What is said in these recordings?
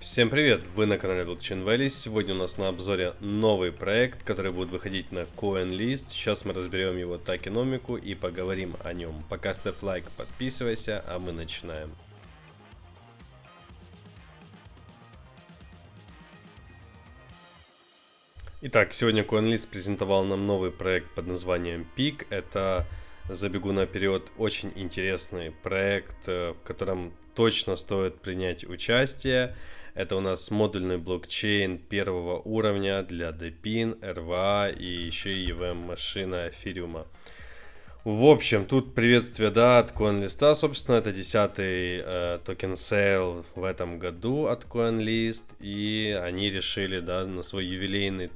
Всем привет! Вы на канале Blockchain Valley. Сегодня у нас на обзоре новый проект, который будет выходить на CoinList. Сейчас мы разберем его токеномику и поговорим о нем. Пока ставь лайк, подписывайся, а мы начинаем. Итак, сегодня CoinList презентовал нам новый проект под названием Peak. Это, забегу наперед, очень интересный проект, в котором точно стоит принять участие. Это у нас модульный блокчейн первого уровня для DePIN, RWA и еще и EVM-машина эфириума. В общем, тут приветствие, да, от CoinList, собственно, это 10-й токен сейл в этом году от CoinList, и они решили, да, на свой юбилейный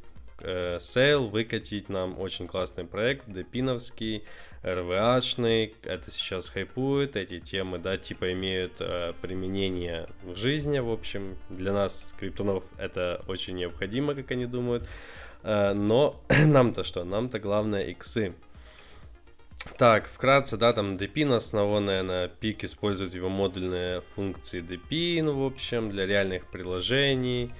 сейл выкатить нам очень классный проект, DePIN-овский, RWA-шный, это сейчас хайпует, эти темы, да, типа имеют применение в жизни, в общем, для нас, криптонов, это очень необходимо, как они думают, но нам-то что, нам-то главное иксы. Так, вкратце, да, там DePIN основанная на Peak, использует его модульные функции DePIN, в общем, для реальных приложений.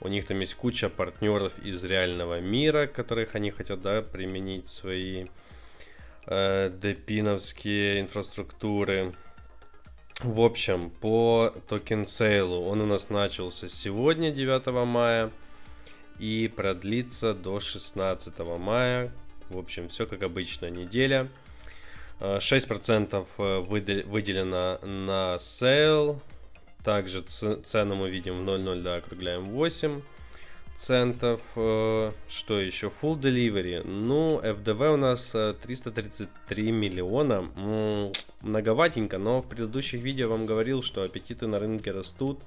У них там есть куча партнеров из реального мира, которых они хотят, да, применить свои DePIN-овские инфраструктуры. В общем, по токен сейлу он у нас начался сегодня, 9 мая, и продлится до 16 мая. В общем, все как обычно, неделя. 6% выделено на сейл. Также цену мы видим в 0.0, да, округляем 8 центов. Что еще? Full Delivery. Ну, FDV у нас 333 миллиона. Многоватенько, но в предыдущих видео вам говорил, что аппетиты на рынке растут.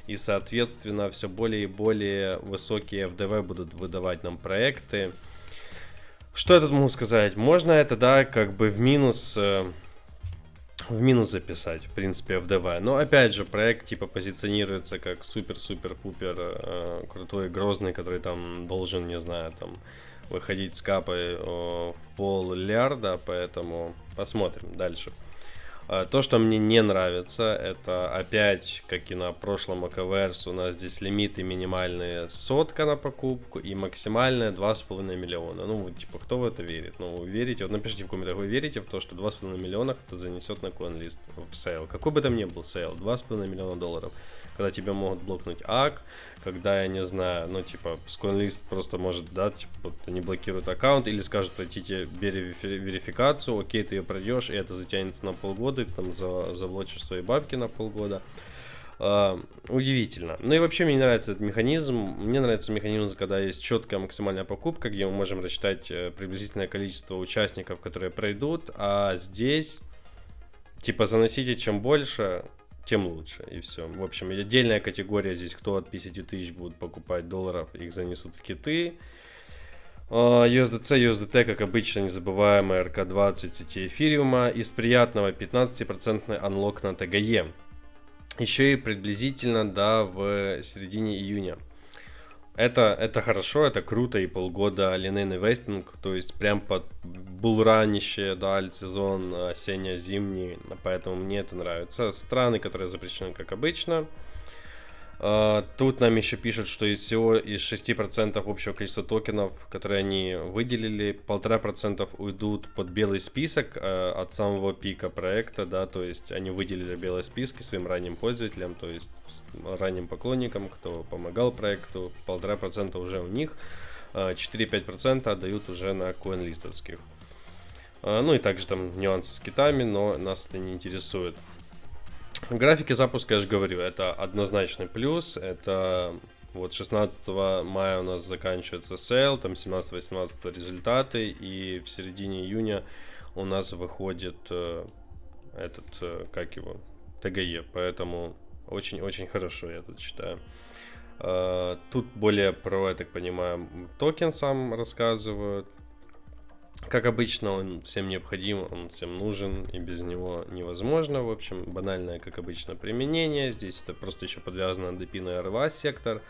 И, соответственно, все более и более высокие FDV будут выдавать нам проекты. Что я тут могу сказать? Можно это, да, как бы в минус записать, в принципе, FDV. Но опять же, проект типа позиционируется как супер-супер-пупер крутой, грозный, который там должен, не знаю, там выходить с капой в пол-миллиарда, поэтому посмотрим дальше. То, что мне не нравится, это опять, как и на прошлом АКВРС, у нас здесь лимиты минимальные 100 на покупку и максимальные 2,5 миллиона. Ну, вот, типа, кто в это верит? Ну, вы верите? Вот напишите в комментариях, вы верите в то, что 2,5 миллиона это занесет на CoinList в сейл? Какой бы там ни был сейл, 2,5 миллиона долларов. Когда тебя могут блокнуть АК, когда, я не знаю, ну, типа, с CoinList просто может, да, типа, вот, они блокируют аккаунт или скажут, пройдите верификацию, окей, ты ее пройдешь, и это затянется на полгода, и ты там завлочишь свои бабки на полгода. Удивительно. Ну и вообще мне не нравится этот механизм. Мне нравится механизм, когда есть четкая максимальная покупка, где мы можем рассчитать приблизительное количество участников, которые пройдут, а здесь, типа, заносите чем больше, тем лучше, и все. В общем, отдельная категория здесь, кто от 50 тысяч будут покупать долларов, их занесут в киты. USDC, USDT, как обычно, незабываемая RK20 сети эфириума. Из приятного 15% анлок на ТГЕ. Еще и приблизительно, да, в середине июня. Это хорошо, это круто, и полгода линейный вестинг, то есть прям под булранище, да, альтсезон осенне-зимний, поэтому мне это нравится. Страны, которые запрещены, как обычно. Тут нам еще пишут, что из 6% общего количества токенов, которые они выделили, 1,5% уйдут под белый список от самого пика проекта, да, то есть они выделили белые списки своим ранним пользователям, то есть ранним поклонникам, кто помогал проекту, 1,5% уже у них, 4-5% отдают уже на CoinList'овских. Ну и также там нюансы с китами, но нас это не интересует. Графики запуска, я же говорю, это однозначный плюс. Это вот 16 мая у нас заканчивается сейл, там 17-18 результаты, и в середине июня у нас выходит как его, ТГЕ, поэтому очень-очень хорошо, я тут считаю. Тут более про, я так понимаю, токен сам рассказывают. Как обычно, он всем необходим, он всем нужен, и без него невозможно. В общем, банальное, как обычно, применение. Здесь это просто еще подвязано на DePIN и RWA сектор.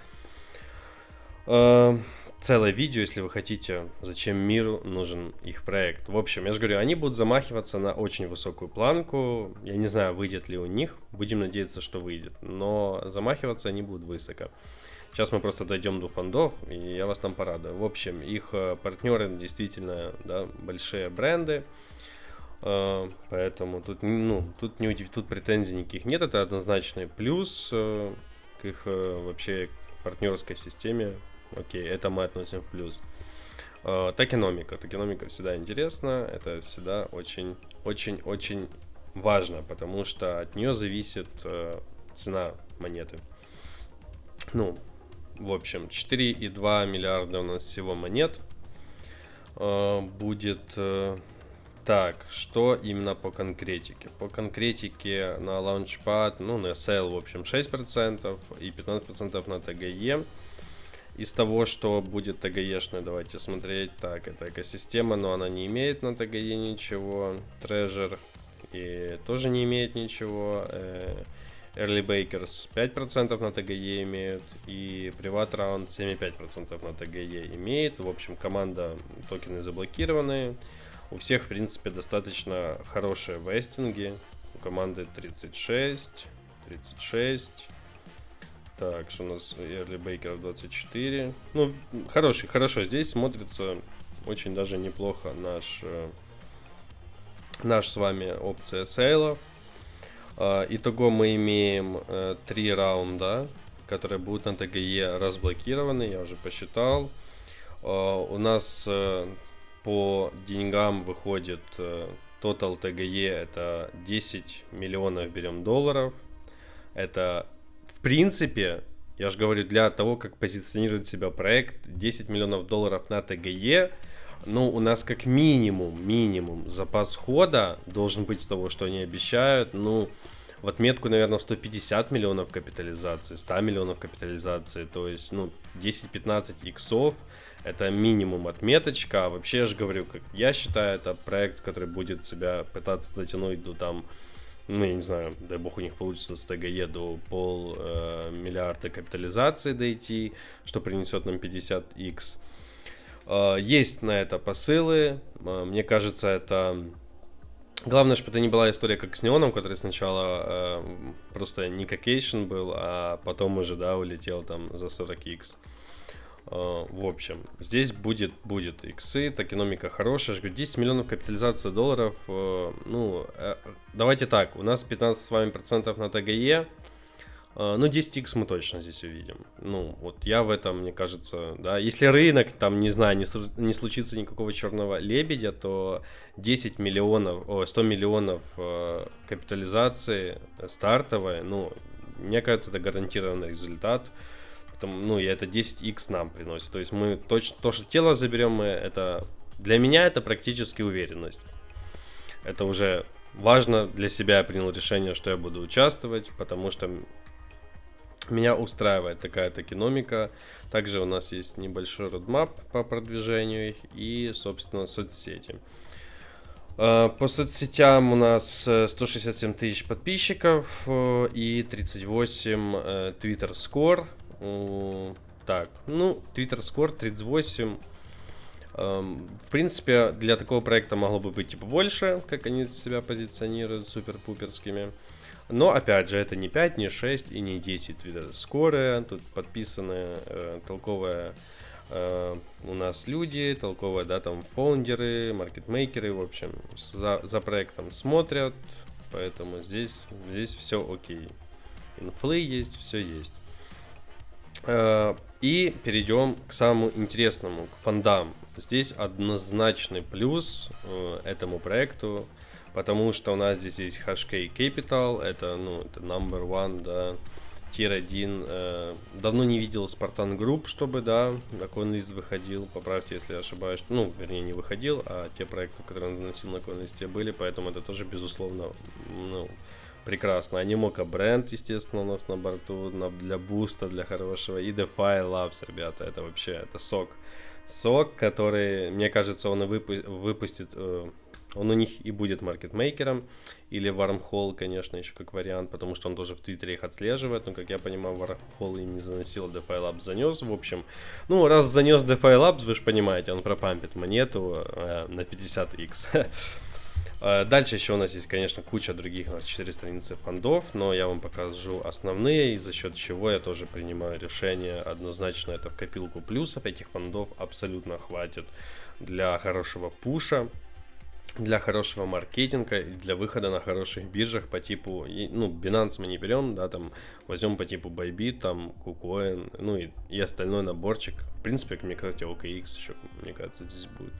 целое видео, если вы хотите, зачем миру нужен их проект. В общем, я же говорю, они будут замахиваться на очень высокую планку. Я не знаю, выйдет ли у них. Будем надеяться, что выйдет. Но замахиваться они будут высоко. Сейчас мы просто дойдем до фондов, и я вас там порадую. В общем, их партнеры действительно, да, большие бренды. Поэтому тут, тут претензий никаких нет. Это однозначный плюс к их вообще партнерской системе. Окей, это мы относим в плюс. Токеномика. Токеномика всегда интересна. Это всегда очень важно, потому что от нее зависит цена монеты. Ну, в общем, 4,2 миллиарда у нас всего монет будет. Так, что именно по конкретике? По конкретике на Launchpad, на Sale, в общем, 6% и 15% на TGE. Из того, что будет TGE-шное, давайте смотреть. Так, это экосистема, но она не имеет на TGE ничего. Treasure и тоже не имеет ничего. Early Bakers 5% на TGE имеют. И Privat Round 7,5% на TGE имеет. В общем, команда, токены заблокированы. У всех, в принципе, достаточно хорошие вестинги. У команды 36. Так, что у нас Early Baker 24. Ну, хорошо. Здесь смотрится очень даже неплохо наш с вами опция сейла. Итого мы имеем 3 раунда, которые будут на TGE разблокированы. Я уже посчитал. У нас по деньгам выходит total TGE это 10 миллионов берем долларов. Это в принципе, я же говорю, для того, как позиционирует себя проект, 10 миллионов долларов на TGE, у нас как минимум запас хода должен быть с того, что они обещают, в отметку, наверное, 150 миллионов капитализации, 100 миллионов капитализации, то есть, 10-15 иксов, это минимум отметочка, а вообще, я же говорю, как я считаю, это проект, который будет себя пытаться дотянуть до там, я не знаю, дай бог у них получится с TGE до $500 000 капитализации дойти, что принесет нам 50x. Есть на это посылы. Мне кажется, это... Главное, чтобы это не была история как с Неоном, который сначала просто никакейшн был, а потом уже, улетел там за 40x. В общем, здесь будет иксы, токеномика хорошая. Я говорю, 10 миллионов капитализация долларов. Давайте так, у нас 15 с вами процентов на TGE. 10x мы точно здесь увидим. Вот я в этом, мне кажется, да. Если рынок, там, не знаю, не случится никакого черного лебедя, то 100 миллионов капитализации стартовой, мне кажется, это гарантированный результат. И это 10x нам приносит. То есть мы точно то, что тело заберем, это для меня это практически уверенность. Это уже важно для себя. Я принял решение, что я буду участвовать, потому что меня устраивает такая токеномика. Также у нас есть небольшой родмап по продвижению их и, собственно, соцсети. По соцсетям у нас 167 тысяч подписчиков и 38 Twitter Score. Так, Twitter Score 38. В принципе, для такого проекта могло бы быть типа больше, как они себя позиционируют супер-пуперскими. Но, опять же, это не 5, не 6 и не 10 Twitter Score. Тут подписаны толковые у нас люди, толковые, там, фаундеры, маркетмейкеры, в общем, за проектом смотрят. Поэтому здесь все окей. Инфлы есть, все есть. И перейдем к самому интересному, к фондам. Здесь однозначный плюс этому проекту, потому что у нас здесь есть HK Capital, это number one, да, tier 1. Давно не видел Spartan Group, чтобы, на CoinList выходил, поправьте, если я ошибаюсь. Вернее, не выходил, а те проекты, которые он наносил на CoinList, были, поэтому это тоже, безусловно, прекрасно. Animoca бренд, естественно, у нас на борту для буста, для хорошего. И DeFi Labs, ребята, это вообще, это сок сок, который, мне кажется, он и выпустит, он у них и будет маркетмейкером, или Wormhole, конечно, еще как вариант, потому что он тоже в Твиттере их отслеживает, но, как я понимаю, Wormhole им не заносил, DeFi Labs занес, в общем. Ну, раз занес DeFi Labs, вы же понимаете, он пропампит монету на 50x. Дальше еще у нас есть, конечно, куча других, у нас 4 страницы фондов, но я вам покажу основные, и за счет чего я тоже принимаю решение. Однозначно это в копилку плюсов, этих фондов абсолютно хватит для хорошего пуша, для хорошего маркетинга и для выхода на хороших биржах по типу, ну, Binance мы не берем, да, там, возьмем по типу Bybit, там, KuCoin, ну, и остальной наборчик. В принципе, мне кажется, OKX еще, мне кажется, здесь будет.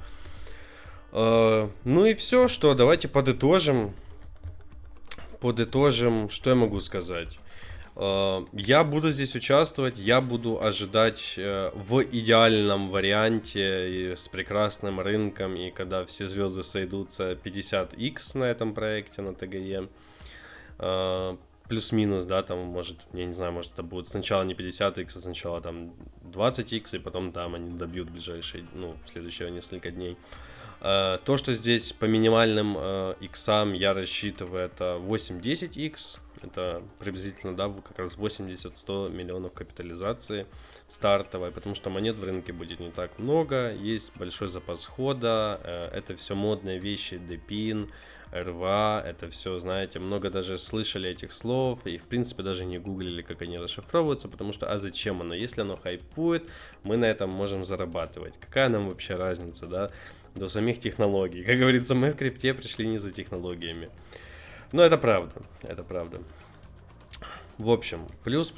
Ну и все, что, давайте подытожим. Что я могу сказать? Я буду здесь участвовать, я буду ожидать в идеальном варианте с прекрасным рынком, и когда все звезды сойдутся, 50x на этом проекте, на ТГЕ. Плюс-минус, да, там, может, я не знаю, может, это будет сначала не 50x, а сначала там 20x, и потом там они добьют в ближайшие, ну, в следующие несколько дней. То, что здесь по минимальным иксам я рассчитываю, это 8-10x. Это приблизительно, да, как раз 80-100 миллионов капитализации стартовой, потому что монет в рынке будет не так много, есть большой запас хода, это все модные вещи, DePIN, РВА, это все, знаете, много даже слышали этих слов, и в принципе даже не гуглили, как они расшифровываются, потому что, а зачем оно? Если оно хайпует, мы на этом можем зарабатывать. Какая нам вообще разница, да, до самих технологий? Как говорится, мы в крипте пришли не за технологиями. Но это правда, это правда. В общем, плюс.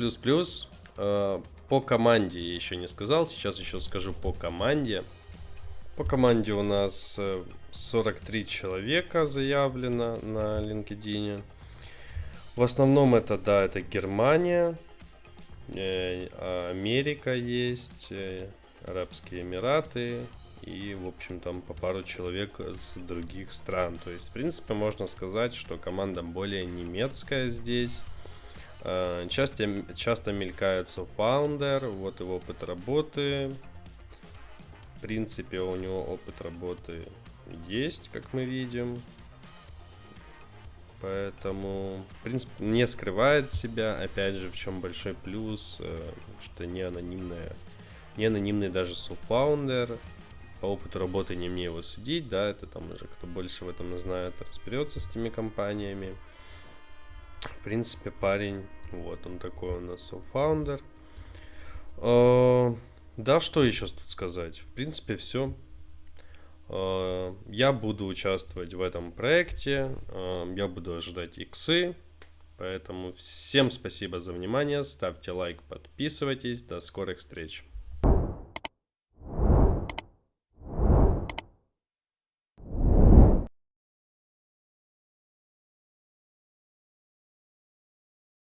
По команде я еще не сказал, сейчас еще скажу по команде. По команде у нас 43 человека заявлено на LinkedIn. В основном это, да, это Германия, Америка есть, Арабские Эмираты. И, в общем, там по пару человек с других стран. То есть, в принципе, можно сказать, что команда более немецкая здесь. Часто мелькает SoFounder, вот его опыт работы. В принципе, у него опыт работы есть, как мы видим. Поэтому, в принципе, не скрывает себя. Опять же, в чем большой плюс, что не анонимный даже SoFounder. По опыту работы не мне его судить, да, это там уже кто больше в этом знает, разберется с теми компаниями. В принципе, парень, вот он такой у нас софаундер. Да, что еще тут сказать? В принципе, все. Я буду участвовать в этом проекте, я буду ожидать иксы. Поэтому всем спасибо за внимание, ставьте лайк, подписывайтесь, до скорых встреч.